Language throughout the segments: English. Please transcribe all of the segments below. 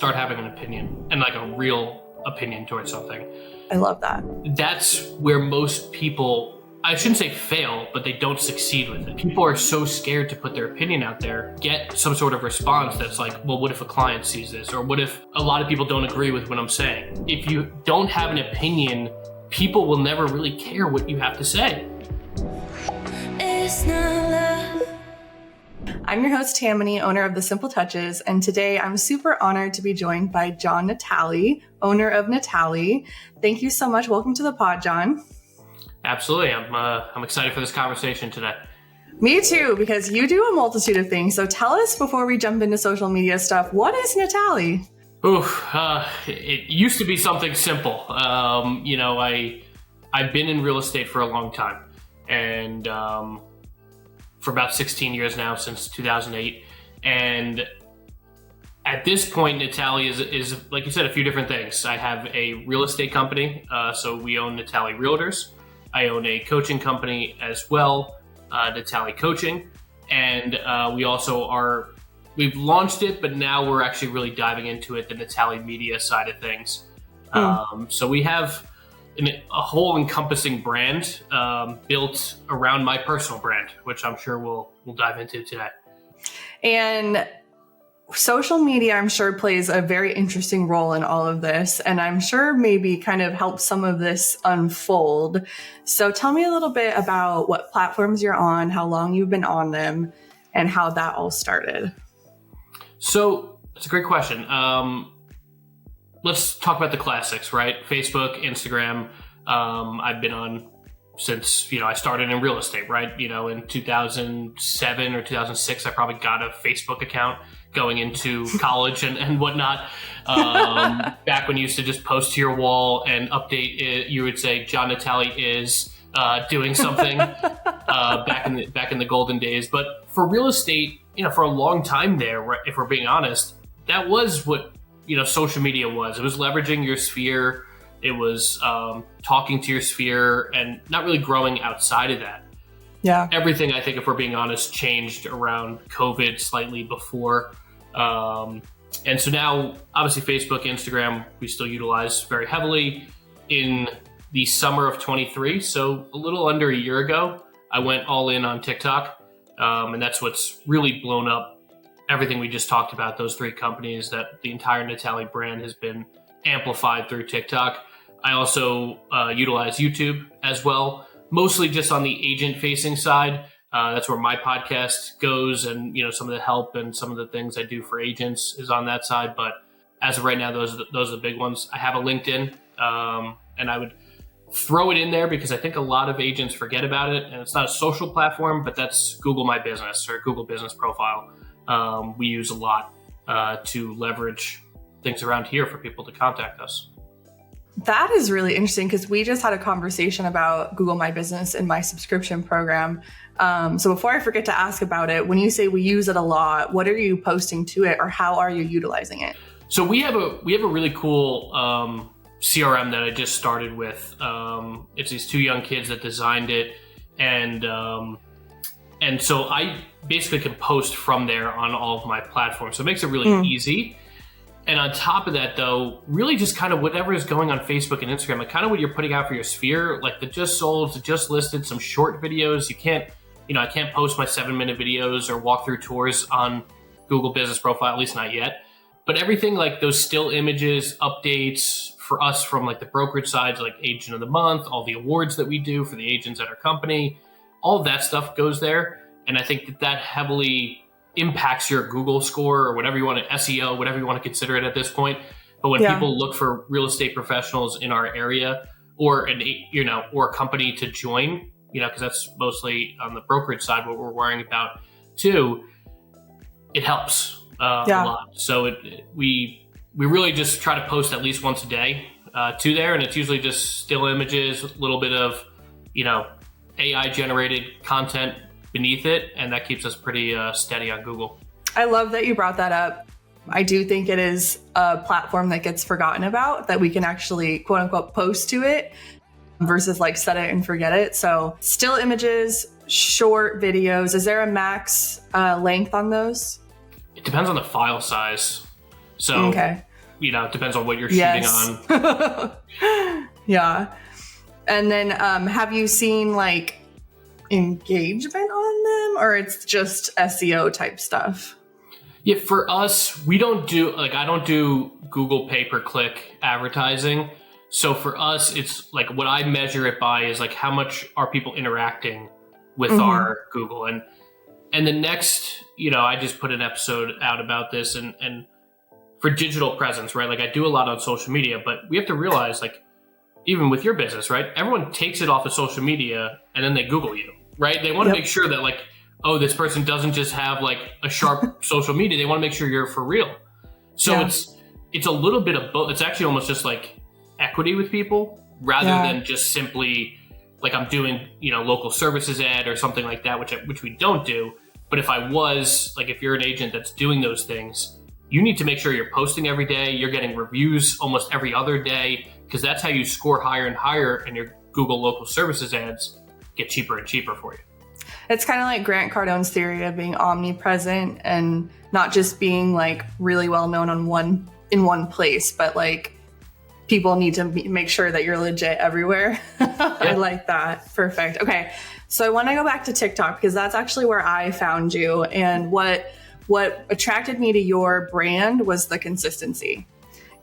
start having an opinion, and like a real opinion towards something. I love that. That's where most people, I shouldn't say fail, but they don't succeed with it. People are so scared to put their opinion out there, get some sort of response that's like, well, what if a client sees this? Or what if a lot of people don't agree with what I'm saying? If you don't have an opinion, people will never really care what you have to say. It's not love. I'm your host, Tammy, owner of The Simple Touches, and today I'm super honored to be joined by John Natale, owner of Natali. Thank you so much. Welcome to the pod, John. Absolutely. I'm excited for this conversation today. Me too, because you do a multitude of things. So tell us, before we jump into social media stuff, what is Natali? It used to be something simple. I've been in real estate for a long time, and for about 16 years now, since 2008. And at this point, Natali is, like you said, a few different things. I have a real estate company, so we own Natali Realtors. I own a coaching company as well, Natali Coaching. And we've launched it, but now we're actually really diving into it, the Natali Media side of things. So we have a whole encompassing brand built around my personal brand, which I'm sure we'll dive into today. And social media, I'm sure, plays a very interesting role in all of this, and I'm sure maybe kind of helps some of this unfold. So tell me a little bit about what platforms you're on, how long you've been on them, and how that all started. So it's a great question. Let's talk about the classics, right? Facebook, Instagram. I've been on since, I started in real estate, right? In 2007 or 2006, I probably got a Facebook account going into college and whatnot. Back when you used to just post to your wall and update it, you would say, John Natale is doing something back in the golden days. But for real estate, for a long time there, if we're being honest, that was what social media was. It was leveraging your sphere. It was talking to your sphere and not really growing outside of that. Yeah. Everything, I think, if we're being honest, changed around COVID, slightly before. And so now, obviously, Facebook, Instagram, we still utilize very heavily. In the summer of 23, so a little under a year ago, I went all in on TikTok. And that's what's really blown up everything we just talked about, those three companies, that the entire Natali brand has been amplified through TikTok. I also utilize YouTube as well, mostly just on the agent-facing side. That's where my podcast goes, and some of the help and some of the things I do for agents is on that side. But as of right now, those are the big ones. I have a LinkedIn, and I would throw it in there because I think a lot of agents forget about it, and it's not a social platform, but that's Google My Business or Google Business Profile. We use a lot to leverage things around here for people to contact us. That is really interesting, because we just had a conversation about Google My Business in my subscription program. So before I forget to ask about it, when you say we use it a lot, what are you posting to it, or how are you utilizing it? So we have a really cool CRM that I just started with. It's these two young kids that designed it, and so I basically can post from there on all of my platforms. So it makes it really easy. And on top of that, though, really just kind of whatever is going on Facebook and Instagram, like kind of what you're putting out for your sphere, like the just sold, the just listed, some short videos. You can't, I can't post my 7-minute videos or walkthrough tours on Google Business Profile, at least not yet. But everything like those still images, updates for us from like the brokerage sides, like Agent of the Month, all the awards that we do for the agents at our company, all of that stuff goes there. And I think that heavily impacts your Google score, or whatever you want to, SEO, whatever you want to consider it at this point. But when people look for real estate professionals in our area, or or a company to join, because that's mostly on the brokerage side what we're worrying about too, it helps a lot. So we really just try to post at least once a day to there, and it's usually just still images, a little bit of AI generated content beneath it, and that keeps us pretty steady on Google. I love that you brought that up. I do think it is a platform that gets forgotten about, that we can actually quote unquote post to it versus like set it and forget it. So still images, short videos, is there a max length on those? It depends on the file size. So it depends on what you're shooting on. Yeah. And then have you seen like engagement on them, or it's just SEO type stuff? Yeah, for us, we don't do, I don't do Google pay-per-click advertising. So for us, it's like what I measure it by is like how much are people interacting with our Google. And the next, I just put an episode out about this and for digital presence, right? Like I do a lot on social media, but we have to realize like, even with your business, right? Everyone takes it off of social media and then they Google you, right? They want to make sure that like, oh, this person doesn't just have like a sharp social media. They want to make sure you're for real. So it's a little bit of both. It's actually almost just like equity with people rather than just simply like I'm doing, local services ad or something like that, which we don't do. But if I was like, if you're an agent that's doing those things, you need to make sure you're posting every day. You're getting reviews almost every other day, because that's how you score higher and higher, and your Google local services ads get cheaper and cheaper for you. It's kind of like Grant Cardone's theory of being omnipresent and not just being like really well known in one place, but like people need to make sure that you're legit everywhere. I like that. Perfect. Okay. So I want to go back to TikTok because that's actually where I found you. And what attracted me to your brand was the consistency.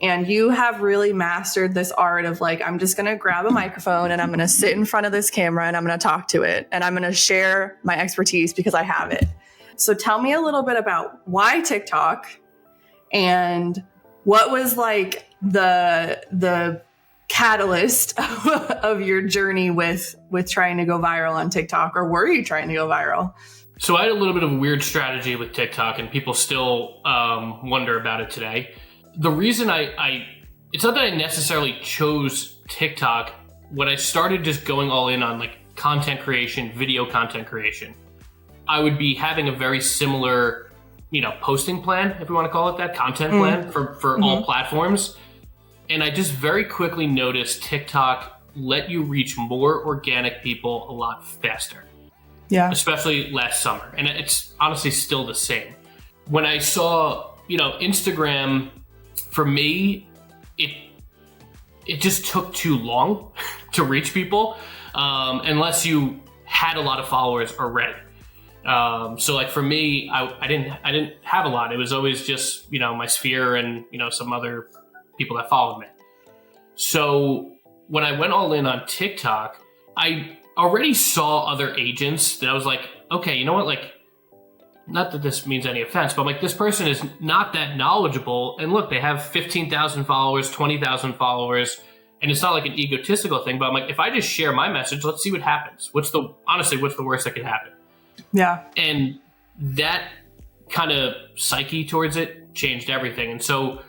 And you have really mastered this art of like, I'm just going to grab a microphone and I'm going to sit in front of this camera and I'm going to talk to it. And I'm going to share my expertise because I have it. So tell me a little bit about why TikTok and what was like the catalyst of your journey with trying to go viral on TikTok, or were you trying to go viral? So I had a little bit of a weird strategy with TikTok, and people still wonder about it today. The reason it's not that I necessarily chose TikTok. When I started just going all in on like content creation, video content creation, I would be having a very similar, posting plan, if you want to call it that, content plan for all platforms. And I just very quickly noticed TikTok let you reach more organic people a lot faster. Yeah. Especially last summer. And it's honestly still the same. When I saw, Instagram, for me, it just took too long to reach people, unless you had a lot of followers already. So like for me, I didn't have a lot. It was always just, my sphere and, some other people that followed me. So when I went all in on TikTok, I already saw other agents that I was like, okay, you know what? Like, not that this means any offense, but like this person is not that knowledgeable. And look, they have 15,000 followers, 20,000 followers. And it's not like an egotistical thing, but I'm like, if I just share my message, let's see what happens. What's the worst that could happen? Yeah. And that kind of psyche towards it changed everything. And so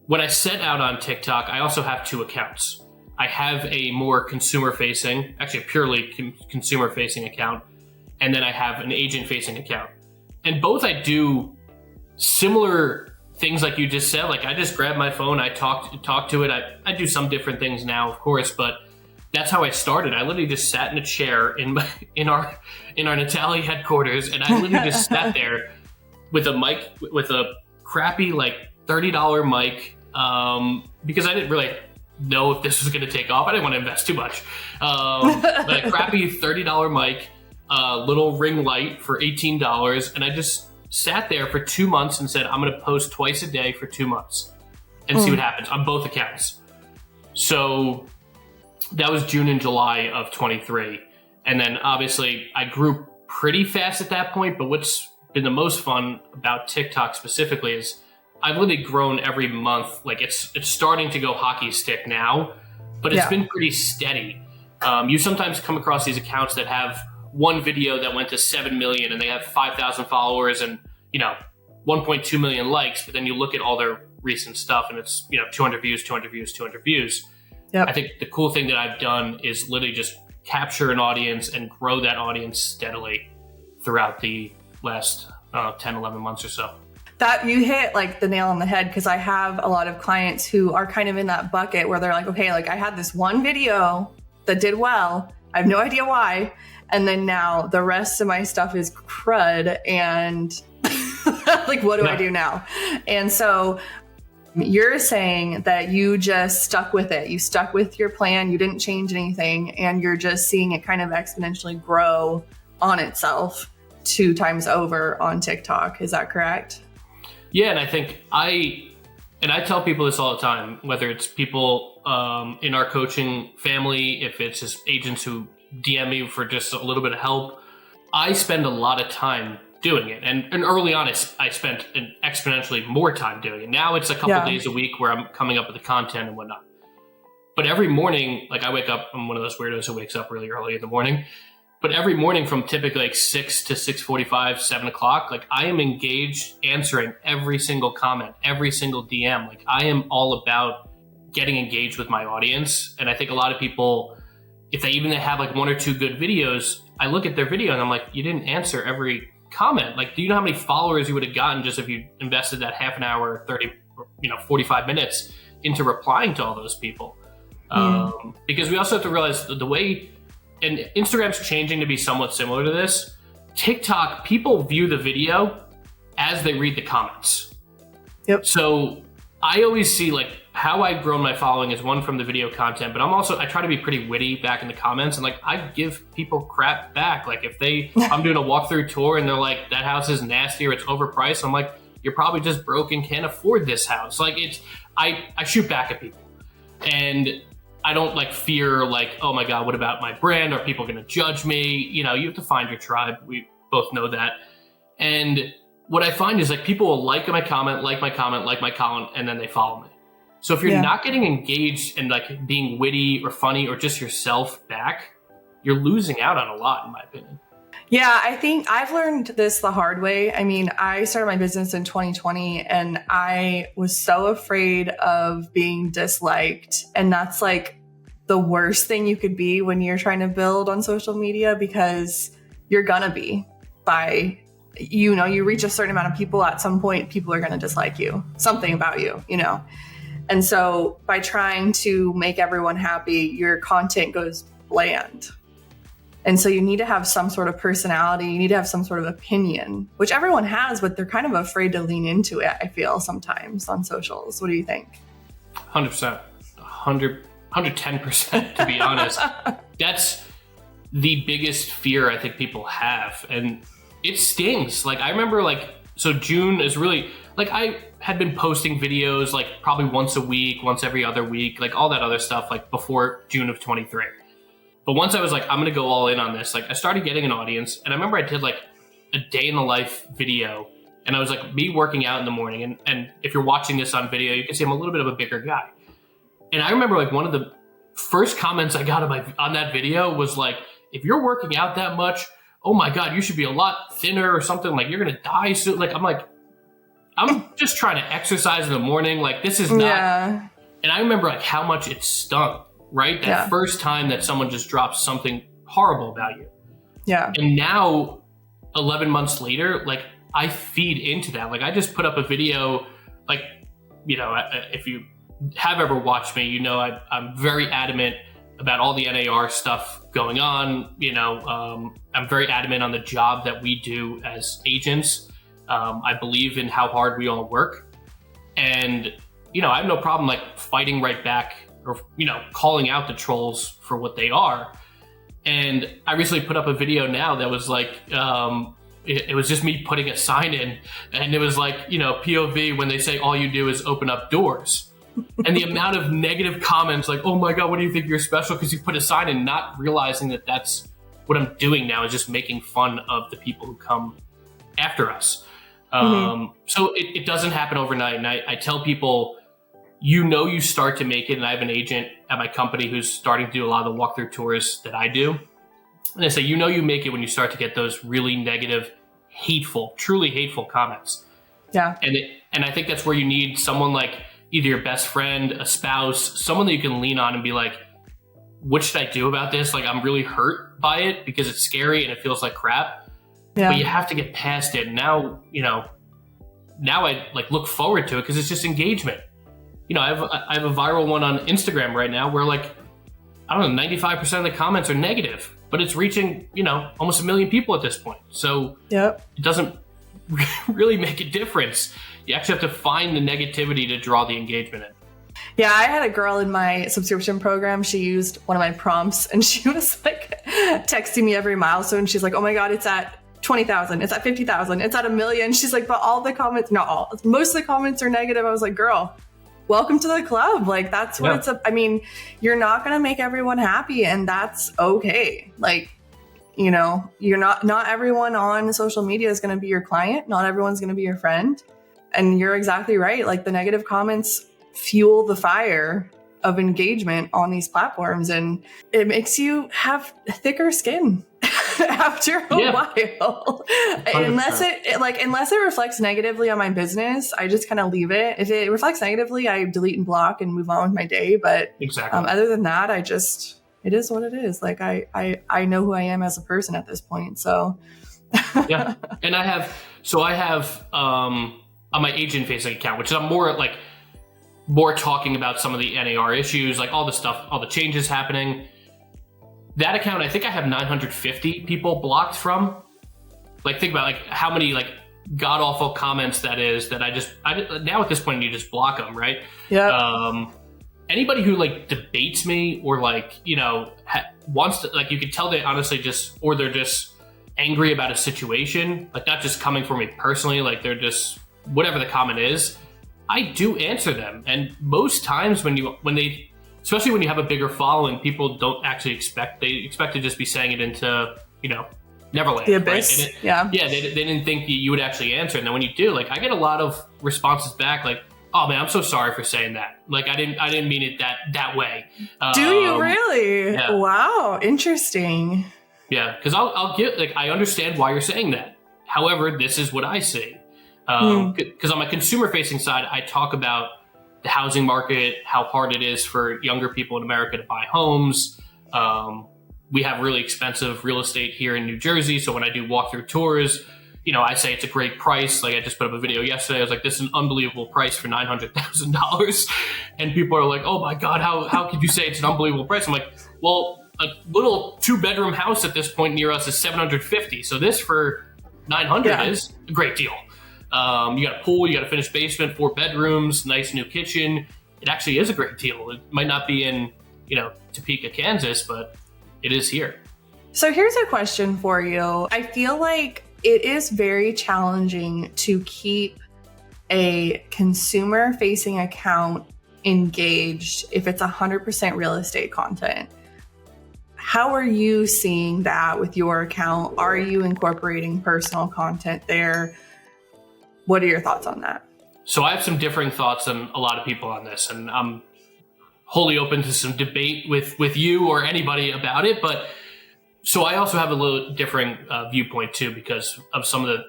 when I set out on TikTok, I also have two accounts. I have a more consumer-facing, actually a purely consumer-facing account, and then I have an agent-facing account. And both I do similar things like you just said. Like I just grab my phone, I talk to it. I do some different things now, of course, but that's how I started. I literally just sat in a chair in our Natali headquarters, and I literally just sat there with a mic, with a crappy like $30 mic, because I didn't really know if this was going to take off. I didn't want to invest too much. But a crappy $30 mic, little ring light for $18, and I just sat there for 2 months and said, I'm going to post twice a day for 2 months and see what happens on both accounts. So that was June and July of 23. And then obviously I grew pretty fast at that point, but what's been the most fun about TikTok specifically is I've literally grown every month. Like it's starting to go hockey stick now, but it's been pretty steady. You sometimes come across these accounts that have one video that went to 7 million and they have 5,000 followers and, 1.2 million likes, but then you look at all their recent stuff and it's, 200 views, 200 views, 200 views. Yep. I think the cool thing that I've done is literally just capture an audience and grow that audience steadily throughout the last 10, 11 months or so. That you hit like the nail on the head, because I have a lot of clients who are kind of in that bucket where they're like, okay, like I had this one video that did well. I have no idea why. And then now the rest of my stuff is crud. And like, what do I do now? And so You're saying that you just stuck with it. You stuck with your plan. You didn't change anything. And you're just seeing it kind of exponentially grow on itself 2 times over on TikTok. Is that correct? Yeah. And I think I tell people this all the time, whether it's people in our coaching family, if it's just agents who DM me for just a little bit of help, I spend a lot of time doing it. And early on, I spent an exponentially more time doing it. Now it's a couple days a week where I'm coming up with the content and whatnot. But every morning, like I wake up, I'm one of those weirdos who wakes up really early in the morning. But every morning from typically like 6 to 6:45, 7 o'clock, like I am engaged answering every single comment, every single DM. Like I am all about getting engaged with my audience. And I think a lot of people, if they even have like 1 or 2 good videos, I look at their video and I'm like, you didn't answer every comment. Like, do you know how many followers you would have gotten just if you invested that half an hour, 30, 45 minutes into replying to all those people? Because we also have to realize the way, and Instagram's changing to be somewhat similar to this. TikTok, people view the video as they read the comments. Yep. So I always see like how I've grown my following is one from the video content, but I try to be pretty witty back in the comments, and like I give people crap back. Like if I'm doing a walkthrough tour and they're like, that house is nasty or it's overpriced, I'm like, you're probably just broke and can't afford this house. Like I shoot back at people, and I don't like fear like, oh my God, what about my brand? Are people going to judge me? You have to find your tribe. We both know that. And what I find is like people will like my comment, and then they follow me. So if you're not getting engaged and like being witty or funny or just yourself back, you're losing out on a lot, in my opinion. Yeah, I think I've learned this the hard way. I mean, I started my business in 2020 and I was so afraid of being disliked. And that's like the worst thing you could be when you're trying to build on social media, because you're gonna be you reach a certain amount of people, at some point, people are going to dislike you, something about you. And so by trying to make everyone happy, your content goes bland. And so you need to have some sort of personality. You need to have some sort of opinion, which everyone has, but they're kind of afraid to lean into it, I feel, sometimes on socials. What do you think? 100%, 110%, to be honest. That's the biggest fear I think people have. And it stings. Like I remember so June is really like, I had been posting videos like probably once a week, once every other week, like all that other stuff, like before June of 23. But once I was like, I'm going to go all in on this, like I started getting an audience. And I remember I did like a day in the life video, and I was like me working out in the morning. And if you're watching this on video, you can see I'm a little bit of a bigger guy. And I remember like one of the first comments I got on that video was like, if you're working out that much, oh my God, you should be a lot thinner or something. Like you're going to die soon. Like, I'm just trying to exercise in the morning. Like this is not. Yeah. And I remember like how much it stung, right? That first time that someone just drops something horrible about you. Yeah. And now 11 months later, like I feed into that. Like I just put up a video, like, if you have ever watched me, I'm very adamant about all the NAR stuff going on. I'm very adamant on the job that we do as agents. I believe in how hard we all work. And, I have no problem like fighting right back or, calling out the trolls for what they are. And I recently put up a video now that was like, it was just me putting a sign in, and it was like, POV when they say all you do is open up doors. And the amount of negative comments like, oh my God, what do you think you're special because you put a sign in, not realizing that that's what I'm doing now, is just making fun of the people who come after us. So it doesn't happen overnight. And I tell people, you start to make it. And I have an agent at my company who's starting to do a lot of the walkthrough tours that I do. And I say, you make it when you start to get those really negative, hateful, truly hateful comments. Yeah. And I think that's where you need someone like either your best friend, a spouse, someone that you can lean on and be like, what should I do about this? Like, I'm really hurt by it because it's scary and it feels like crap. Yeah. But you have to get past it. Now, I like look forward to it because it's just engagement. I have a viral one on Instagram right now where like, I don't know, 95% of the comments are negative, but it's reaching, almost 1 million people at this point. So it doesn't really make a difference. You actually have to find the negativity to draw the engagement in. Yeah, I had a girl in my subscription program. She used one of my prompts and she was like texting me every milestone. She's like, oh my God, it's at 20,000. It's at 50,000. It's at 1 million. She's like, but all the comments, not all, most of the comments are negative. I was like, girl, welcome to the club. Like, that's what it's, I mean, you're not going to make everyone happy, and that's okay. Like, you know, you're not everyone on social media is going to be your client. Not everyone's going to be your friend. And you're exactly right. Like, the negative comments fuel the fire of engagement on these platforms, and it makes you have thicker skin after a while. 100%. Unless it reflects negatively on my business, I just kind of leave it. If it reflects negatively, I delete and block and move on with my day. But other than that, it is what it is. Like, I know who I am as a person at this point. So yeah. And I have on my agent facing account, which I'm more talking about some of the NAR issues, like all the stuff, all the changes happening. That account, I think I have 950 people blocked from. Like, think about like how many like god awful comments that is, that I now at this point you just block them, right? Yeah. Anybody who like debates me or like, you know, wants to, like, you can tell they honestly they're just angry about a situation, like not just coming for me personally, like they're just, whatever the comment is, I do answer them. And most times when they, especially when you have a bigger following, people don't actually expect to just be saying it into, you know, Neverland. The abyss. Right? Yeah, they didn't think you would actually answer. And then when you do, like, I get a lot of responses back like, oh man, I'm so sorry for saying that. Like, I didn't mean it that way. Do you really? Yeah. Wow. Interesting. Yeah. Cause I'll get, like, I understand why you're saying that. However, this is what I see. Cause on my consumer facing side, I talk about the housing market, how hard it is for younger people in America to buy homes. We have really expensive real estate here in New Jersey. So when I do walkthrough tours, you know, I say it's a great price. Like, I just put up a video yesterday. I was like, this is an unbelievable price for $900,000. And people are like, oh my God, how could you say it's an unbelievable price? I'm like, well, a little 2-bedroom house at this point near us is $750. So this for $900 is a great deal. You got a pool, you got a finished basement, 4 bedrooms, nice new kitchen. It actually is a great deal. It might not be in, you know, Topeka, Kansas, but it is here. So here's a question for you. I feel like it is very challenging to keep a consumer facing account engaged if it's 100% real estate content. How are you seeing that with your account? Are you incorporating personal content there? What are your thoughts on that? So I have some differing thoughts than a lot of people on this, and I'm wholly open to some debate with you or anybody about it. But so I also have a little differing viewpoint too, because of some of the,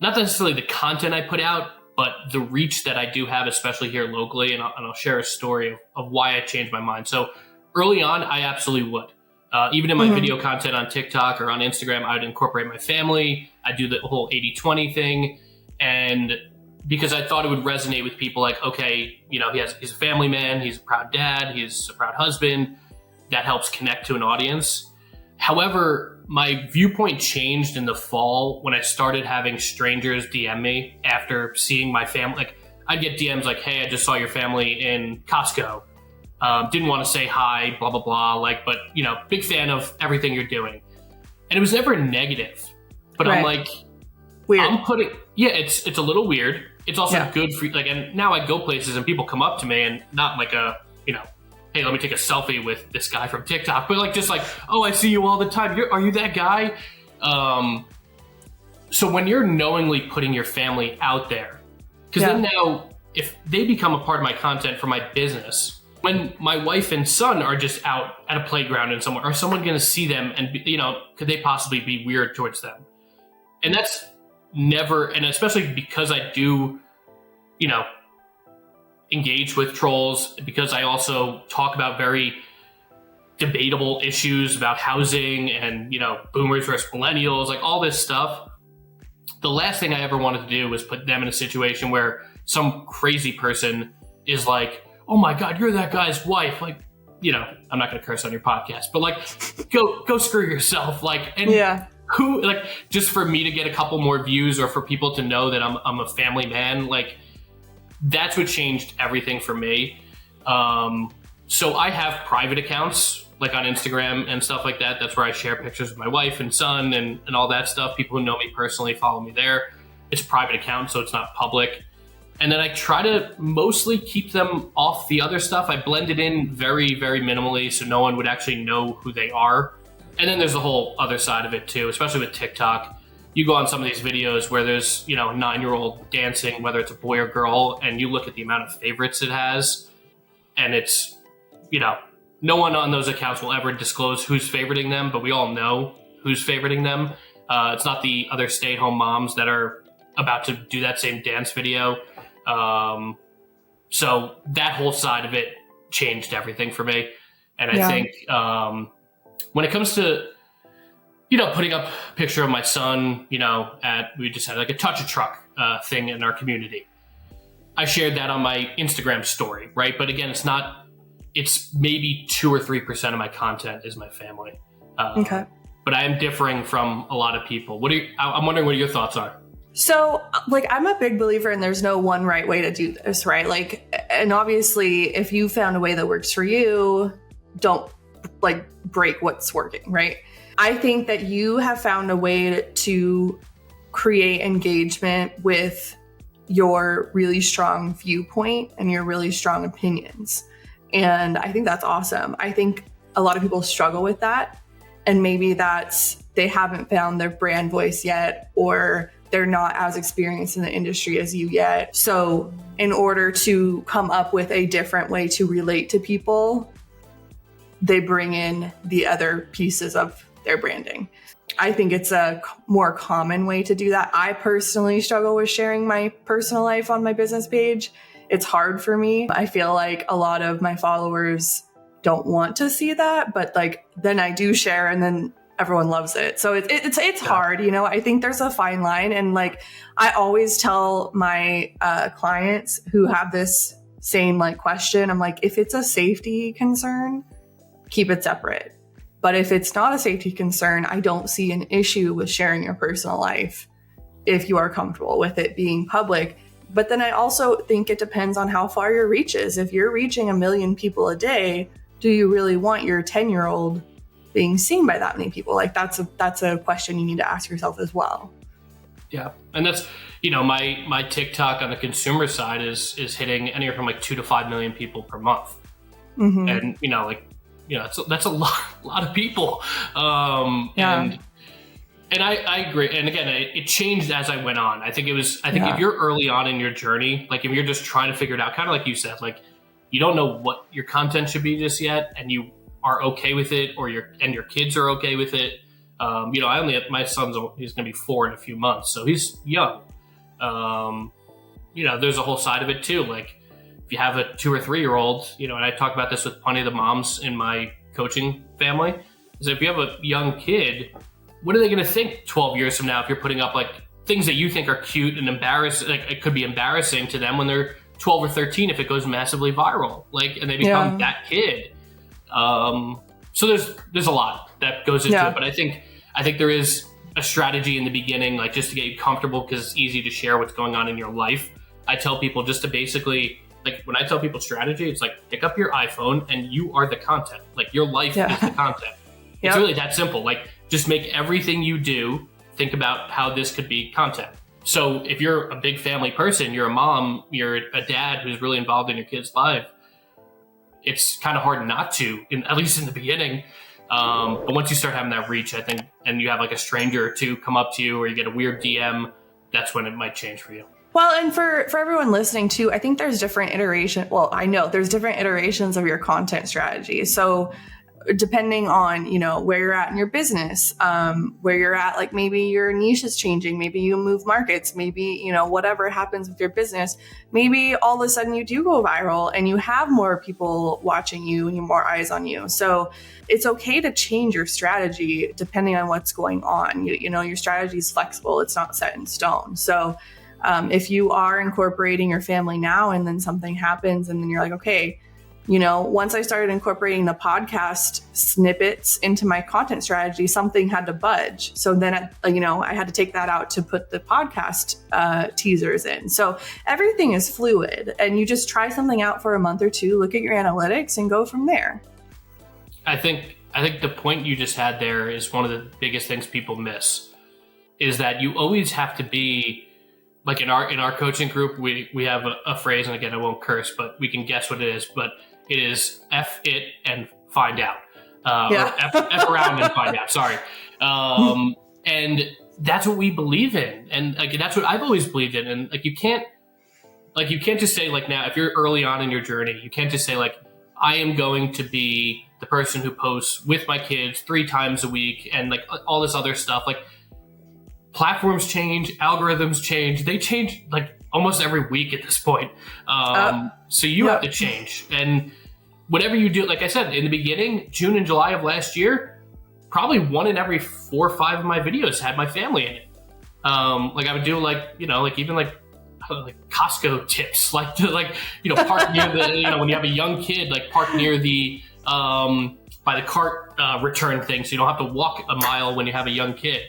not necessarily the content I put out, but the reach that I do have, especially here locally. And I'll share a story of why I changed my mind. So early on, I absolutely would. Even in my video content on TikTok or on Instagram, I would incorporate my family. I do the whole 80-20 thing. And because I thought it would resonate with people, like, okay, you know, he's a family man, he's a proud dad, he's a proud husband. That helps connect to an audience. However, my viewpoint changed in the fall when I started having strangers DM me after seeing my family. Like, I'd get DMs like, hey, I just saw your family in Costco. Didn't want to say hi, blah, blah, blah. Like, but, you know, big fan of everything you're doing. And it was never negative. But right. I'm like, weird. It's a little weird. It's also good for, like, and now I go places and people come up to me and not like a, you know, hey, let me take a selfie with this guy from TikTok, but like, just like, oh, I see you all the time. Are you that guy? So when you're knowingly putting your family out there, because then now if they become a part of my content for my business, when my wife and son are just out at a playground and somewhere, are someone going to see them and, you know, could they possibly be weird towards them? And that's never, and especially because I do, you know, engage with trolls, because I also talk about very debatable issues about housing and, you know, boomers versus millennials, like all this stuff. The last thing I ever wanted to do was put them in a situation where some crazy person is like, oh my God, you're that guy's wife. Like, you know, I'm not going to curse on your podcast, but like, go screw yourself. Like, and who, like, just for me to get a couple more views or for people to know that I'm a family man, like, that's what changed everything for me. So I have private accounts, like on Instagram and stuff like that. That's where I share pictures of my wife and son and all that stuff. People who know me personally follow me there. It's a private account, so it's not public. And then I try to mostly keep them off the other stuff. I blend it in very, very minimally so no one would actually know who they are. And then there's the whole other side of it too, especially with TikTok. You go on some of these videos where there's, a 9-year-old dancing, whether it's a boy or girl, and you look at the amount of favorites it has, and it's, no one on those accounts will ever disclose who's favoriting them, but we all know who's favoriting them. It's not the other stay-at-home moms that are about to do that same dance video. So that whole side of it changed everything for me. And I think when it comes to, putting up a picture of my son, we just had like a touch a truck thing in our community. I shared that on my Instagram story, right? But again, it's maybe 2 or 3% of my content is my family. Okay. But I am differing from a lot of people. I'm wondering what your thoughts are. So, I'm a big believer in there's no one right way to do this, right? And obviously, if you found a way that works for you, don't break what's working, right? I think that you have found a way to create engagement with your really strong viewpoint and your really strong opinions. And I think that's awesome. I think a lot of people struggle with that. And maybe they haven't found their brand voice yet, or they're not as experienced in the industry as you yet. So in order to come up with a different way to relate to people, they bring in the other pieces of their branding. I think it's a more common way to do that. I personally struggle with sharing my personal life on my business page. It's hard for me. I feel like a lot of my followers don't want to see that, but then I do share and then everyone loves it. So it's hard, I think there's a fine line. And I always tell my clients who have this same question, I'm like, if it's a safety concern, keep it separate. But if it's not a safety concern, I don't see an issue with sharing your personal life if you are comfortable with it being public. But then I also think it depends on how far your reach is. If you're reaching 1 million people a day, do you really want your 10-year-old being seen by that many people? That's a question you need to ask yourself as well. Yeah. And that's, my TikTok on the consumer side is hitting anywhere from 2 to 5 million people per month. Mm-hmm. And, that's a lot of people. And I agree. And again, it changed as I went on. I think if you're early on in your journey, if you're just trying to figure it out, kind of like you said, you don't know what your content should be just yet, and you are okay with it, or your kids are okay with it. I only have my son's, he's going to be 4 in a few months, so he's young. There's a whole side of it too. If you have a 2 or 3-year-old, and I talk about this with plenty of the moms in my coaching family, is if you have a young kid, what are they going to think 12 years from now if you're putting up things that you think are cute and embarrassing? It could be embarrassing to them when they're 12 or 13 if it goes massively viral, and they become that kid. So there's a lot that goes into it, but I think there is a strategy in the beginning, just to get you comfortable, because it's easy to share what's going on in your life. I tell people just to basically, when I tell people strategy, it's pick up your iPhone and you are the content. Your life is the content. It's really that simple. Just make everything you do, think about how this could be content. So if you're a big family person, you're a mom, you're a dad who's really involved in your kid's life, it's kind of hard not to, at least in the beginning. But once you start having that reach, I think, and you have a stranger or two come up to you, or you get a weird DM, that's when it might change for you. Well, and for everyone listening too, I think there's different iterations. Well, I know there's different iterations of your content strategy. So depending on, where you're at in your business, where you're at, maybe your niche is changing, maybe you move markets, maybe, whatever happens with your business, maybe all of a sudden you do go viral and you have more people watching you and more eyes on you. So it's okay to change your strategy depending on what's going on. Your strategy is flexible. It's not set in stone. So if you are incorporating your family now and then something happens and then you're okay, Once I started incorporating the podcast snippets into my content strategy, something had to budge. So then, I had to take that out to put the podcast teasers in. So everything is fluid, and you just try something out for a month or two, look at your analytics, and go from there. I think the point you just had there is one of the biggest things people miss, is that you always have to be, like in our coaching group, we have a phrase, and again, I won't curse, but we can guess what it is, but it is F it and find out. Or F around and find out, sorry. And that's what we believe in. And like, that's what I've always believed in. And you can't just say now, if you're early on in your journey, you can't just say I am going to be the person who posts with my kids 3 times a week and all this other stuff. Platforms change, algorithms change. They change almost every week at this point. So you have to change. And whatever you do, like I said, in the beginning, June and July of last year, probably 1 in every 4 or 5 of my videos had my family in it. I would do even Costco tips, park near the, when you have a young kid, park near the, by the cart return thing, so you don't have to walk a mile when you have a young kid.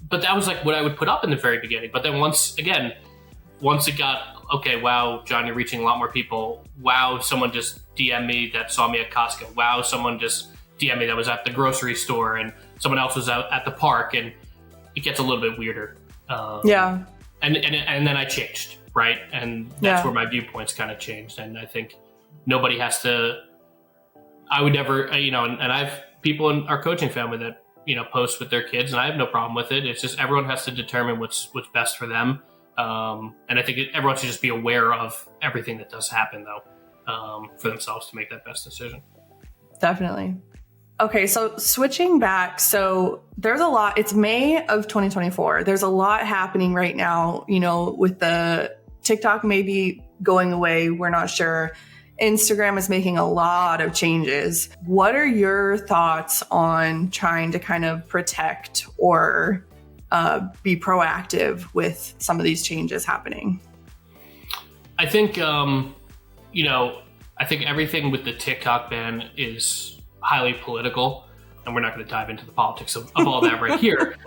But that was what I would put up in the very beginning. But then once it got, okay, wow, John, you're reaching a lot more people. Wow, someone just DM'd me that saw me at Costco. Wow, someone just DM'd me that was at the grocery store, and someone else was out at the park, and it gets a little bit weirder. And then I changed, right? And that's where my viewpoints kind of changed. And I think nobody has to, I would never, and I have people in our coaching family that, post with their kids, and I have no problem with it. It's just everyone has to determine what's best for them. And I think everyone should just be aware of everything that does happen, though, for themselves to make that best decision. Definitely. Okay, so switching back, so there's a lot. It's May of 2024. There's a lot happening right now, with the TikTok maybe going away. We're not sure. Instagram is making a lot of changes. What are your thoughts on trying to kind of protect or be proactive with some of these changes happening? I think, I think everything with the TikTok ban is highly political, and we're not going to dive into the politics of all that right here.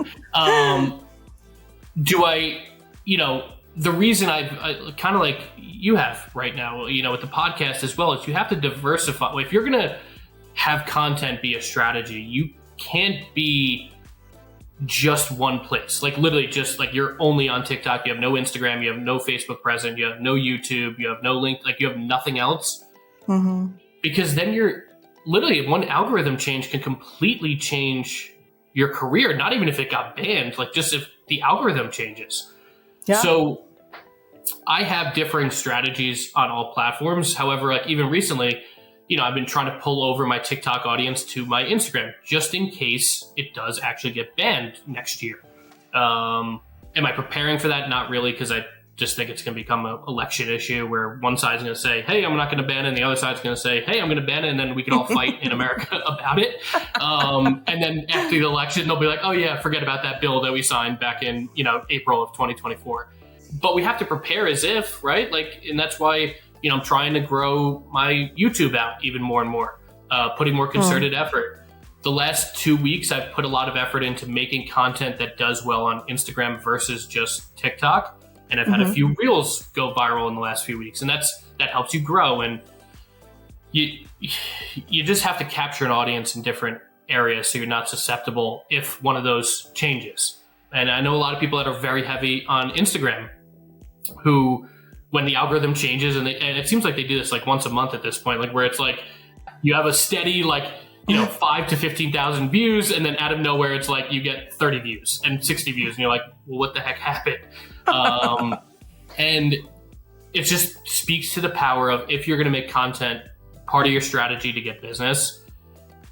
The reason I kind of like you have right now, with the podcast as well, is you have to diversify. If you're going to have content be a strategy, you can't be just one place. Literally just you're only on TikTok. You have no Instagram. You have no Facebook presence. You have no YouTube. You have no link. You have nothing else. Mm-hmm. Because then you're literally, one algorithm change can completely change your career. Not even if it got banned, just if the algorithm changes. Yeah. So I have differing strategies on all platforms. However, even recently, I've been trying to pull over my TikTok audience to my Instagram just in case it does actually get banned next year. Am I preparing for that? Not really, because I just think it's going to become an election issue where one side's going to say, hey, I'm not going to ban it, and the other side's going to say, hey, I'm going to ban it, and then we can all fight in America about it. And then after the election, they'll be like, oh yeah, forget about that bill that we signed back in, April of 2024. But we have to prepare as if, right? And that's why, I'm trying to grow my YouTube out even more and more, putting more concerted effort. The last 2 weeks, I've put a lot of effort into making content that does well on Instagram versus just TikTok. And I've had a few reels go viral in the last few weeks, and that helps you grow. And you just have to capture an audience in different areas so you're not susceptible if one of those changes. And I know a lot of people that are very heavy on Instagram who, when the algorithm changes, and it seems like they do this once a month at this point, where it's you have a steady 5 to 15,000 views, and then out of nowhere it's you get 30 views and 60 views, and you're like, well, what the heck happened? And it just speaks to the power of, if you're going to make content part of your strategy to get business,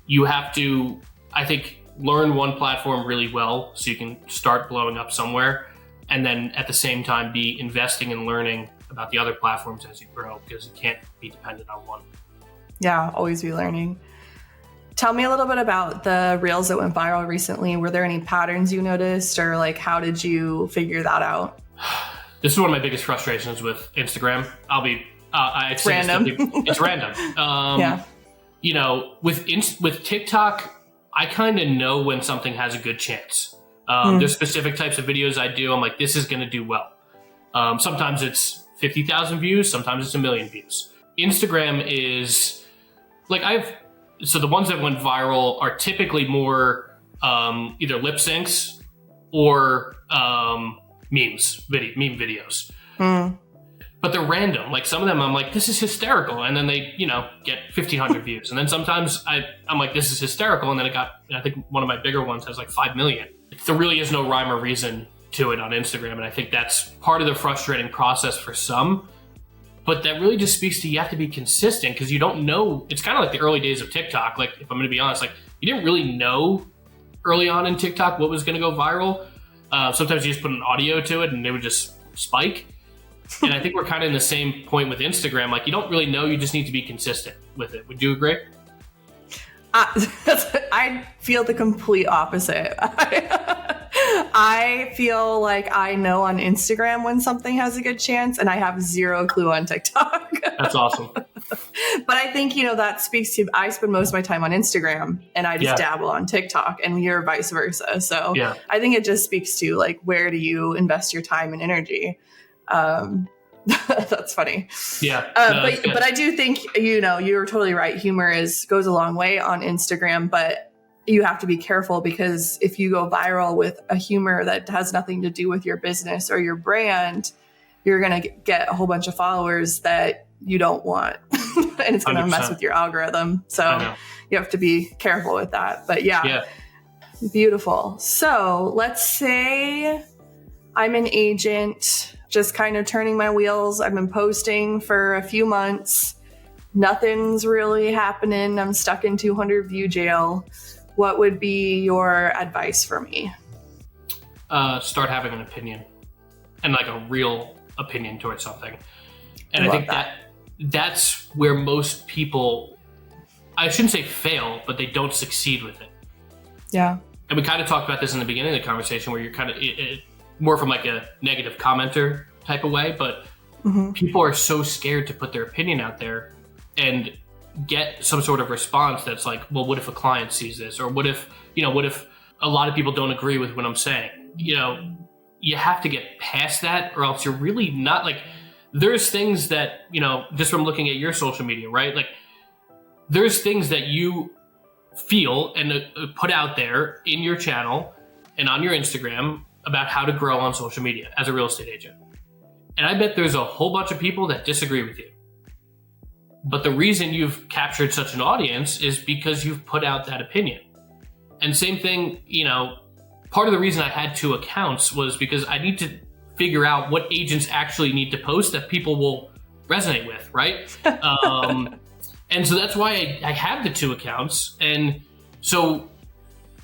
you have to, I think, learn one platform really well so you can start blowing up somewhere, and then at the same time be investing and learning about the other platforms as you grow, because you can't be dependent on one. Yeah, always be learning. Tell me a little bit about the reels that went viral recently. Were there any patterns you noticed, or how did you figure that out? This is one of my biggest frustrations with Instagram. I'll be I'd say random. It's random. Yeah. You know, with TikTok, I kind of know when something has a good chance. There's specific types of videos I do. I'm like, this is going to do well. Sometimes it's 50,000 views. Sometimes it's 1 million views. Instagram is like so the ones that went viral are typically more either lip syncs or memes, meme videos. But they're random. Like some of them I'm like, this is hysterical. And then they, you know, get 1,500 views. And then sometimes I'm like, this is hysterical. And then I think one of my bigger ones has like 5 million. There really is no rhyme or reason to it on Instagram. And I think that's part of the frustrating process for some. But that really just speaks to you have to be consistent because you don't know. It's kind of like the early days of TikTok. Like, if I'm going to be honest, like you didn't really know early on in TikTok what was going to go viral. Sometimes you just put an audio to it and it would just spike. And I think we're kind of in the same point with Instagram. Like, you don't really know. You just need to be consistent with it. Would you agree? I feel the complete opposite. I feel like I know on Instagram when something has a good chance, and I have zero clue on TikTok. That's awesome. But I think, you know, that speaks to, I spend most of my time on Instagram and I just dabble on TikTok, and you're vice versa. So I think it just speaks to like, where do you invest your time and energy? That's funny. Yeah. But I do think, you know, you're totally right. Humor goes a long way on Instagram, but you have to be careful because if you go viral with a humor that has nothing to do with your business or your brand, you're going to get a whole bunch of followers that you don't want. And it's going to mess with your algorithm. So you have to be careful with that. But yeah. Beautiful. So let's say I'm an agent, just kind of turning my wheels. I've been posting for a few months. Nothing's really happening. I'm stuck in 200 view jail. What would be your advice for me? Start having an opinion, and like a real opinion towards something. And I think that's where most people, I shouldn't say fail, but they don't succeed with it. Yeah. And we kind of talked about this in the beginning of the conversation where you're kind of more from like a negative commenter type of way, but people are so scared to put their opinion out there and get some sort of response that's like, well, what if a client sees this? Or what if a lot of people don't agree with what I'm saying? You know, you have to get past that, or else you're really not like, there's things that, you know, just from looking at your social media, right? Like there's things that you feel and put out there in your channel and on your Instagram about how to grow on social media as a real estate agent. And I bet there's a whole bunch of people that disagree with you. But the reason you've captured such an audience is because you've put out that opinion. And same thing, you know, part of the reason I had 2 accounts was because I need to figure out what agents actually need to post that people will resonate with, right? And so that's why I have the 2 accounts. And so,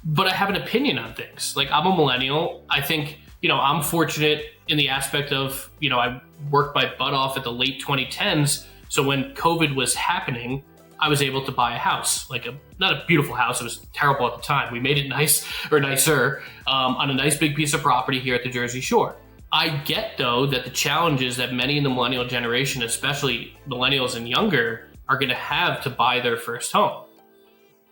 but I have an opinion on things. Like, I'm a millennial. I think, you know, I'm fortunate in the aspect of, you know, I worked my butt off at the late 2010s. So when COVID was happening, I was able to buy a house, like not a beautiful house. It was terrible at the time. We made it nice or nicer on a nice big piece of property here at the Jersey Shore. I get, though, that the challenges that many in the millennial generation, especially millennials and younger, are going to have to buy their first home.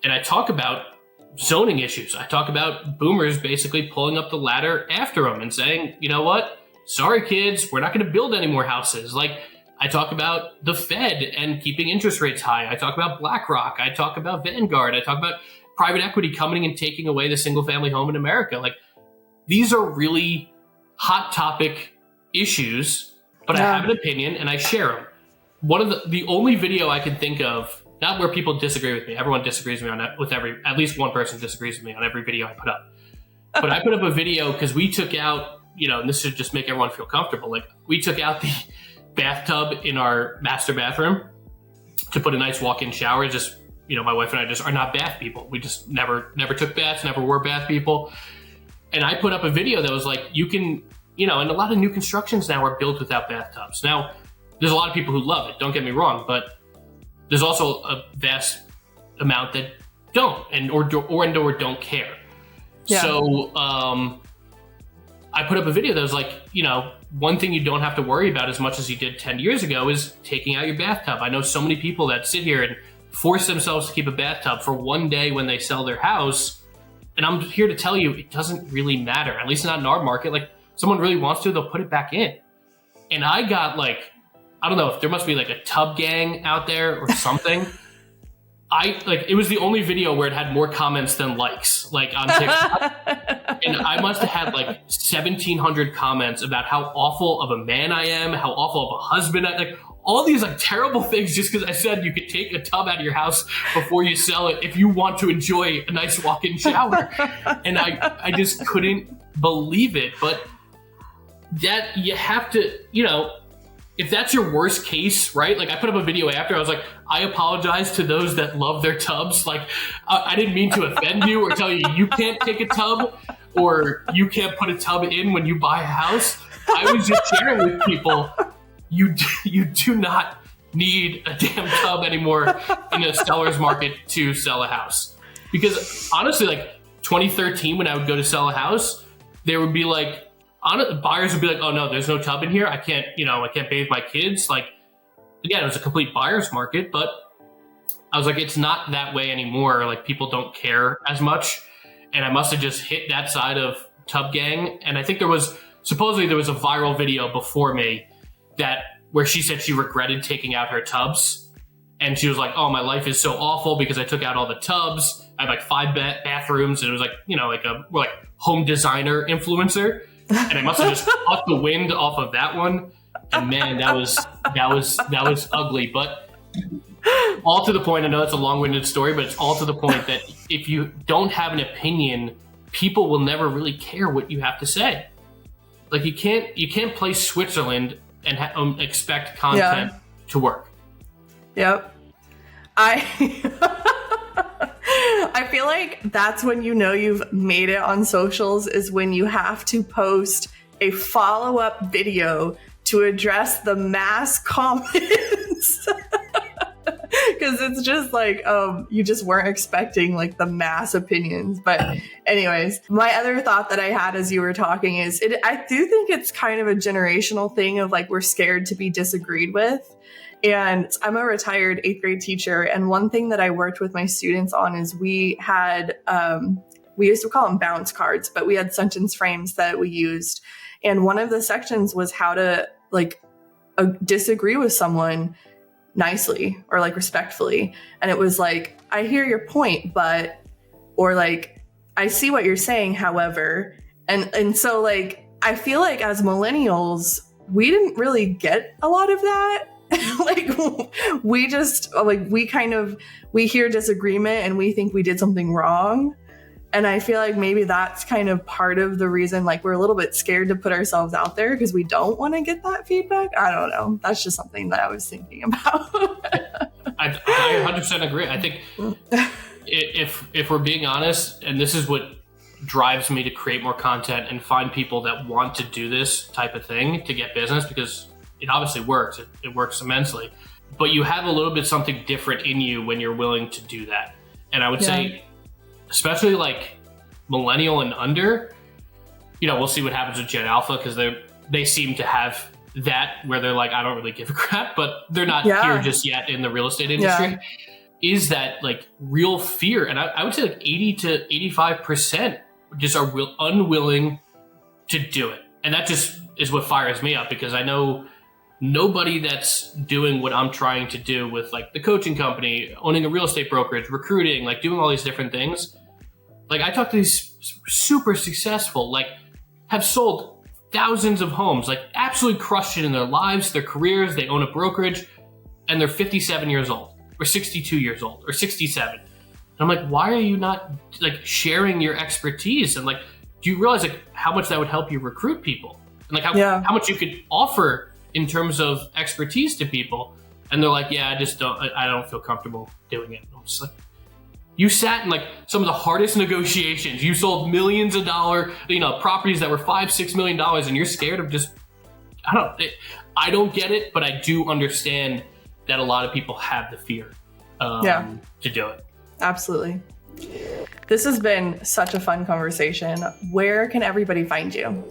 And I talk about zoning issues. I talk about boomers basically pulling up the ladder after them and saying, you know what? Sorry, kids, we're not going to build any more houses. Like, I talk about the Fed and keeping interest rates high. I talk about BlackRock. I talk about Vanguard. I talk about private equity coming and taking away the single family home in America. Like, these are really hot topic issues, but I have an opinion and I share them. One of the only video I can think of, not where people disagree with me. Everyone disagrees with me at least one person disagrees with me on every video I put up. But I put up a video because we took out, you know, and this should just make everyone feel comfortable. Like, we took out the bathtub in our master bathroom to put a nice walk-in shower. Just, you know, my wife and I just are not bath people. We just never took baths, never were bath people. And I put up a video that was like, you can, you know, and a lot of new constructions now are built without bathtubs. Now, there's a lot of people who love it, don't get me wrong, but there's also a vast amount that don't or don't care. Yeah. So I put up a video that was like, you know, one thing you don't have to worry about as much as you did 10 years ago is taking out your bathtub. I know so many people that sit here and force themselves to keep a bathtub for one day when they sell their house. And I'm here to tell you, it doesn't really matter, at least not in our market. Like, someone really wants to, they'll put it back in. And I got like, I don't know if there must be like a tub gang out there or something. It was the only video where it had more comments than likes, like on TikTok. And I must have had like 1,700 comments about how awful of a man I am, how awful of a husband like all these like terrible things just because I said you could take a tub out of your house before you sell it if you want to enjoy a nice walk-in shower. And I just couldn't believe it. But that you have to, if that's your worst case, right? Like, I put up a video after, I was like, I apologize to those that love their tubs. Like, I didn't mean to offend you or tell you you can't take a tub or you can't put a tub in when you buy a house. I was just sharing with people, you do not need a damn tub anymore in a seller's market to sell a house. Because honestly, like 2013, when I would go to sell a house, there would be like, buyers would be like, oh no, there's no tub in here. I can't bathe my kids. Like, again, it was a complete buyer's market, but I was like, it's not that way anymore. Like, people don't care as much. And I must have just hit that side of tub gang. And I think supposedly there was a viral video before me where she said she regretted taking out her tubs. And she was like, oh, my life is so awful because I took out all the tubs. I have like 5 bathrooms. And it was like, like home designer influencer. And I must have just caught the wind off of that one. And man, that was ugly. But all to the point, I know that's a long-winded story, but it's all to the point that if you don't have an opinion, people will never really care what you have to say. Like, you can't play Switzerland and expect content to work. Yep. I feel like that's when you've made it on socials, is when you have to post a follow-up video to address the mass comments. Because it's just like, you just weren't expecting like the mass opinions. But anyways, my other thought that I had as you were talking is I do think it's kind of a generational thing of like, we're scared to be disagreed with. And I'm a retired 8th grade teacher. And one thing that I worked with my students on is we had, we used to call them bounce cards, but we had sentence frames that we used. And one of the sections was how to like disagree with someone nicely or like respectfully. And it was like, I hear your point, but, or like, I see what you're saying, however. And so like, I feel like as millennials, we didn't really get a lot of that. Like, we just like, we hear disagreement and we think we did something wrong. And I feel like maybe that's kind of part of the reason, like, we're a little bit scared to put ourselves out there because we don't want to get that feedback. I don't know. That's just something that I was thinking about. I 100% agree. I think if we're being honest, and this is what drives me to create more content and find people that want to do this type of thing to get business, because it obviously works. It works immensely. But you have a little bit something different in you when you're willing to do that. And I would say, especially like millennial and under, we'll see what happens with Gen Alpha, because they seem to have that where they're like, I don't really give a crap, but they're not here just yet in the real estate industry. Is that like real fear? And I would say like 80 to 85% just are unwilling to do it. And that just is what fires me up, because I know nobody that's doing what I'm trying to do with like the coaching company, owning a real estate brokerage, recruiting, like doing all these different things. Like, I talk to these super successful, like have sold thousands of homes, like absolutely crushed it in their lives, their careers. They own a brokerage and they're 57 years old or 62 years old or 67. And I'm like, why are you not like sharing your expertise? And like, do you realize like how much that would help you recruit people? And like how much you could offer in terms of expertise to people? And they're like, yeah, I don't feel comfortable doing it. And I'm just like, you sat in like some of the hardest negotiations. You sold millions of dollars, properties that were $5-6 million, and you're scared of just, I don't get it, but I do understand that a lot of people have the fear to do it. Absolutely. This has been such a fun conversation. Where can everybody find you?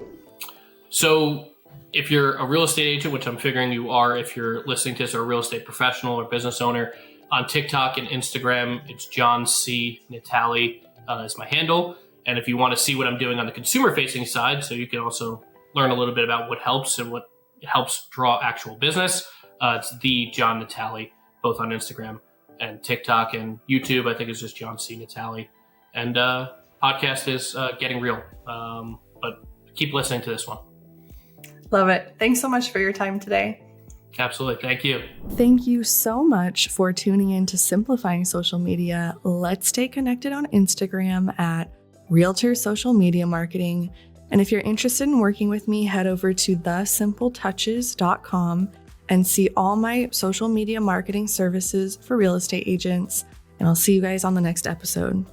So if you're a real estate agent, which I'm figuring you are, if you're listening to this, or a real estate professional or business owner, on TikTok and Instagram, it's John C. Natali is my handle. And if you want to see what I'm doing on the consumer-facing side, so you can also learn a little bit about what helps and what helps draw actual business, it's the John Natale, both on Instagram and TikTok, and YouTube, I think it's just John C. Natali. And podcast is Getting Real. But keep listening to this one. Love it. Thanks so much for your time today. Absolutely. Thank you. Thank you so much for tuning in to Simplifying Social Media. Let's stay connected on Instagram at Realtor Social Media Marketing. And if you're interested in working with me, head over to thesimpletouches.com and see all my social media marketing services for real estate agents. And I'll see you guys on the next episode.